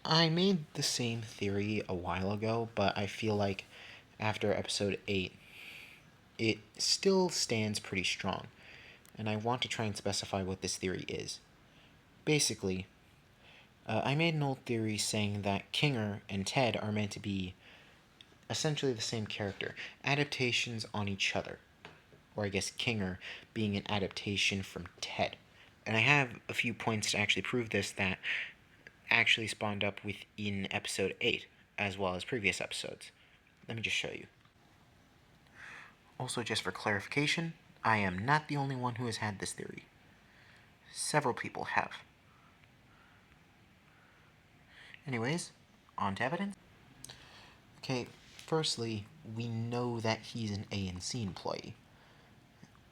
I made the same theory a while ago, but I feel like after episode 8, it still stands pretty strong, and I want to try and specify what this theory is. Basically, I made an old theory saying that Kinger and Ted are meant to be essentially the same character, adaptations on each other. Or I guess Kinger being an adaptation from Ted. And I have a few points to actually prove this that actually spawned up within episode 8, as well as previous episodes. Let me just show you. Also, just for clarification, I am not the only one who has had this theory. Several people have. Anyways, on to evidence. Okay, firstly, we know that he's an ANC employee,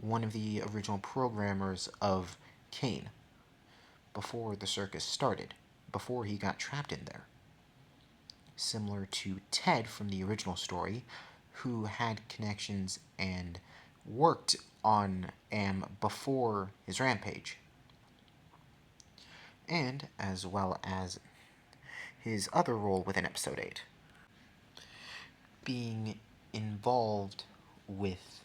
one of the original programmers of Kane, before the circus started, before he got trapped in there. Similar to Ted from the original story, who had connections and worked on Am before his rampage. And as well as his other role within episode 8, being involved with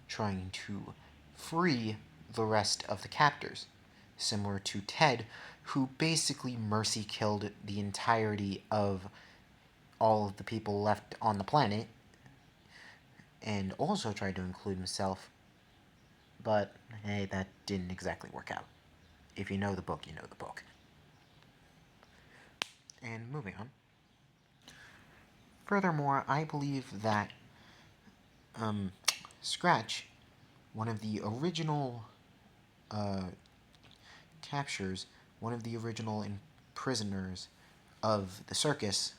trying to free the rest of the captors, similar to Ted, who basically mercy killed the entirety of all of the people left on the planet, and also tried to include himself, but hey, that didn't exactly work out. If you know the book, you know the book. And moving on. Furthermore, I believe that Scratch, one of the original captures, one of the original prisoners of the circus,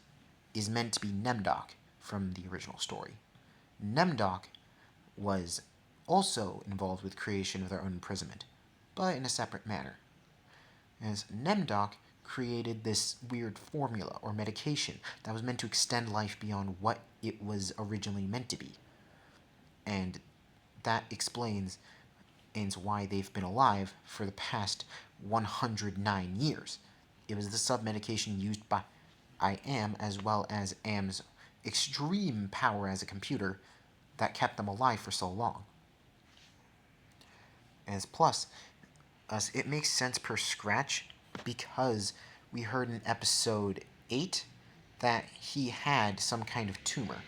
is meant to be Nemdoc from the original story. Nemdoc was also involved with creation of their own imprisonment, but in a separate manner. As Nemdoc created this weird formula or medication that was meant to extend life beyond what it was originally meant to be. And that explains why they've been alive for the past 109 years. It was the sub-medication used by Am, as well as Am's extreme power as a computer, that kept them alive for so long. As plus, it makes sense per Scratch because we heard in episode 8 that he had some kind of tumor,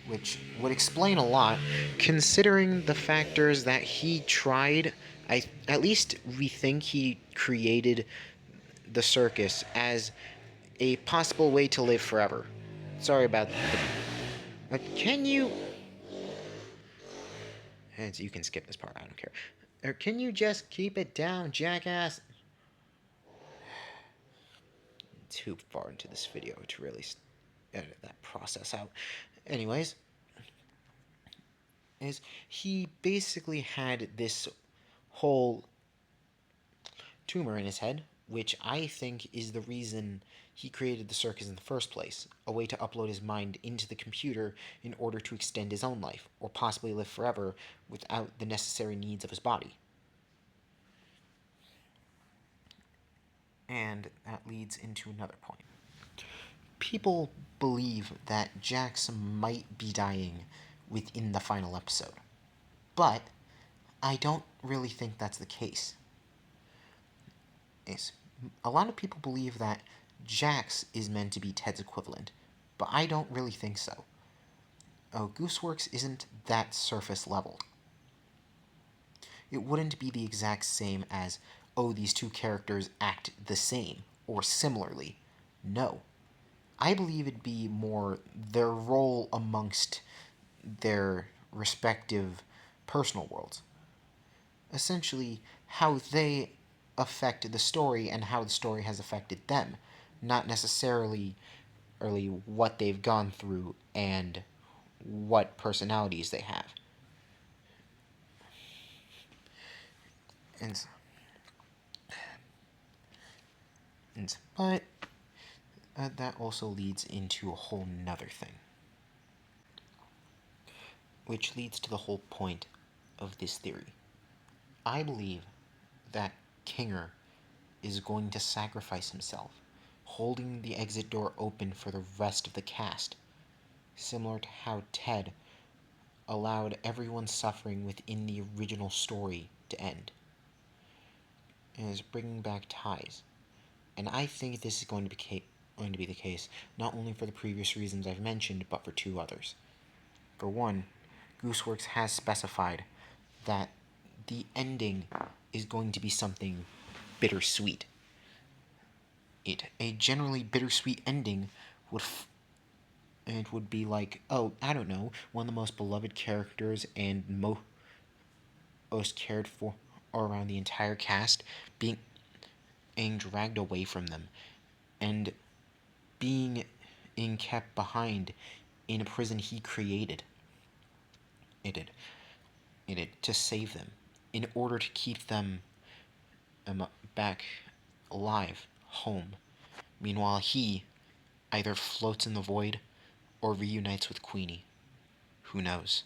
which would explain a lot, considering the factors that he tried. At least we think he created the circus as a possible way to live forever. Sorry about the... can you... You can skip this part, I don't care. Or can you just keep it down, jackass? Too far into this video to really edit that process out. Anyways, is he basically had this whole tumor in his head, which I think is the reason he created the circus in the first place, a way to upload his mind into the computer in order to extend his own life, or possibly live forever without the necessary needs of his body. And that leads into another point. People believe that Jax might be dying within the final episode, but I don't really think that's the case. A lot of people believe that Jax is meant to be Ted's equivalent, but I don't really think so. Gooseworx isn't that surface level. It wouldn't be the exact same as, these two characters act the same, or similarly. No. I believe it'd be more their role amongst their respective personal worlds. Essentially, how they affect the story and how the story has affected them, not necessarily what they've gone through and what personalities they have. But that also leads into a whole nother thing, which leads to the whole point of this theory. I believe that Kinger is going to sacrifice himself holding the exit door open for the rest of the cast, similar to how Ted allowed everyone's suffering within the original story to end, and is bringing back ties. And I think this is going to be the case not only for the previous reasons I've mentioned, but for two others. For one, Gooseworx has specified that the ending is going to be something bittersweet. A generally bittersweet ending would be like, oh, I don't know, one of the most beloved characters and most cared for around the entire cast being dragged away from them and being kept behind in a prison he created. It to save them in order to keep them back alive, home. Meanwhile, he either floats in the void or reunites with Queenie. Who knows?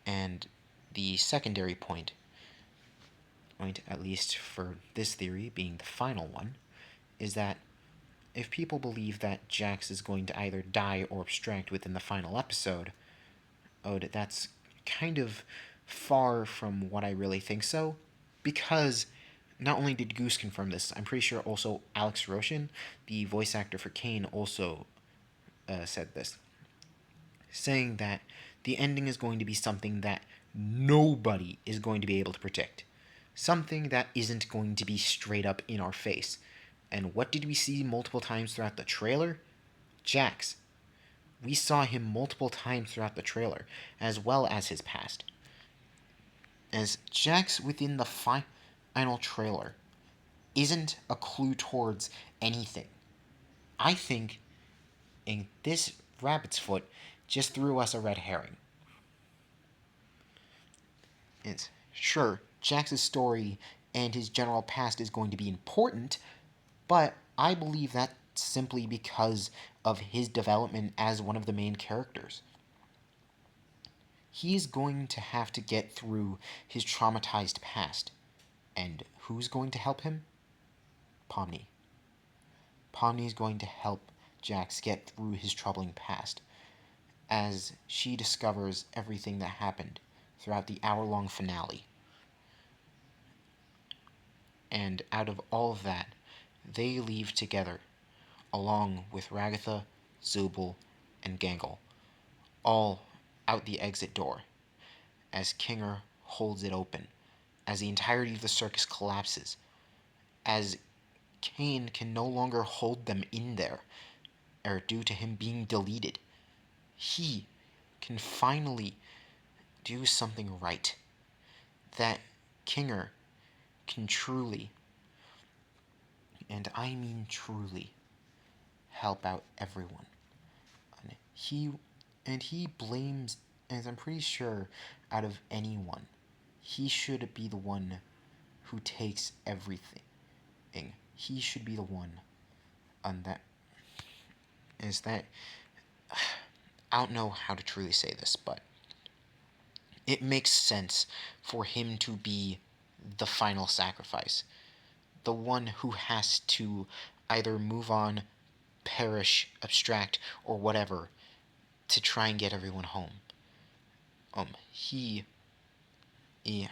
And the secondary point, at least for this theory being the final one, is that if people believe that Jax is going to either die or abstract within the final episode, that's kind of far from what I really think so, because not only did Goose confirm this, I'm pretty sure also Alex Roshan, the voice actor for Kane, also said this, saying that the ending is going to be something that nobody is going to be able to predict. Something that isn't going to be straight up in our face. And what did we see multiple times throughout the trailer? Jax. We saw him multiple times throughout the trailer, as well as his past. As Jax within the final trailer isn't a clue towards anything. I think in this rabbit's foot just threw us a red herring. It's sure, Jax's story and his general past is going to be important, but I believe that's simply because of his development as one of the main characters. He's going to have to get through his traumatized past. And who's going to help him? Pomni. Pomni is going to help Jax get through his troubling past, as she discovers everything that happened throughout the hour-long finale. And out of all of that, they leave together, along with Ragatha, Zubul, and Gangle, all out the exit door, as Kinger holds it open, as the entirety of the circus collapses, as Kane can no longer hold them in there, or due to him being deleted. He can finally do something right, that Kinger can truly, and I mean truly, help out everyone. He blames, as I'm pretty sure, out of anyone, he should be the one who takes everything. He should be the one on that. Is that I don't know how to truly say this, but it makes sense for him to be the final sacrifice, the one who has to either move on, perish, abstract, or whatever to try and get everyone home. He,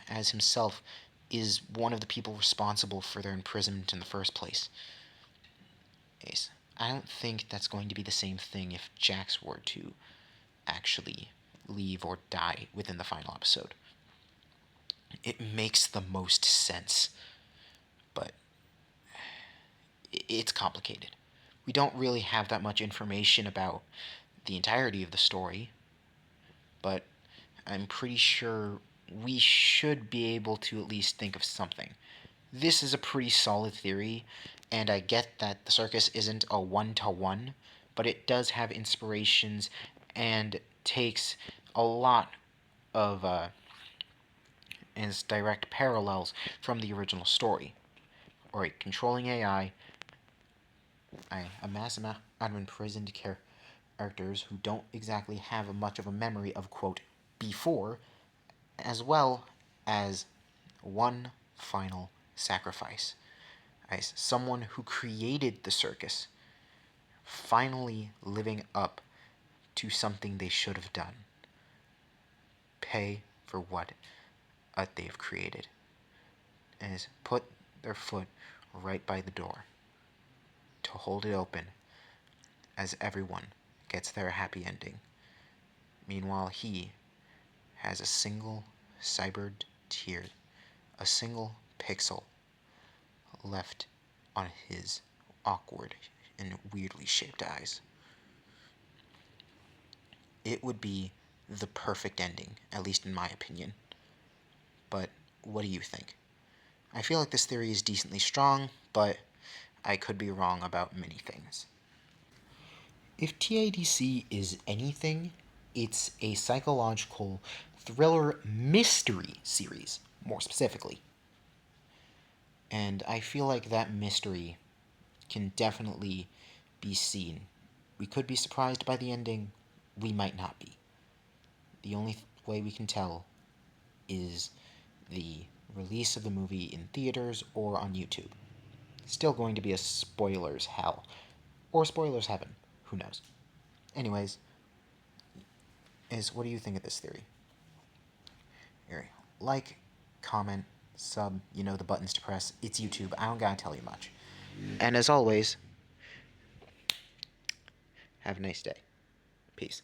as himself, is one of the people responsible for their imprisonment in the first place. I don't think that's going to be the same thing if Jax were to actually leave or die within the final episode. It makes the most sense, but it's complicated. We don't really have that much information about the entirety of the story, but I'm pretty sure we should be able to at least think of something. This is a pretty solid theory, and I get that the circus isn't a one-to-one, but it does have inspirations and takes a lot of as direct parallels from the original story. Or a controlling AI, a mass amount of imprisoned characters who don't exactly have much of a memory of, quote, before, as well as one final sacrifice. As someone who created the circus finally living up to something they should have done. Pay for what they've created. And is put their foot right by the door to hold it open as everyone gets their happy ending. Meanwhile, he has a single cybered tear, a single pixel left on his awkward and weirdly shaped eyes. It would be the perfect ending, at least in my opinion. But what do you think? I feel like this theory is decently strong, but I could be wrong about many things. If TADC is anything, it's a psychological thriller mystery series, more specifically. And I feel like that mystery can definitely be seen. We could be surprised by the ending, we might not be. The only way we can tell is the release of the movie in theaters or on YouTube. Still going to be a spoilers hell. Or spoilers heaven. Who knows? Anyways, what do you think of this theory? Here, like, comment, sub, you know the buttons to press. It's YouTube. I don't gotta tell you much. And as always, have a nice day. Peace.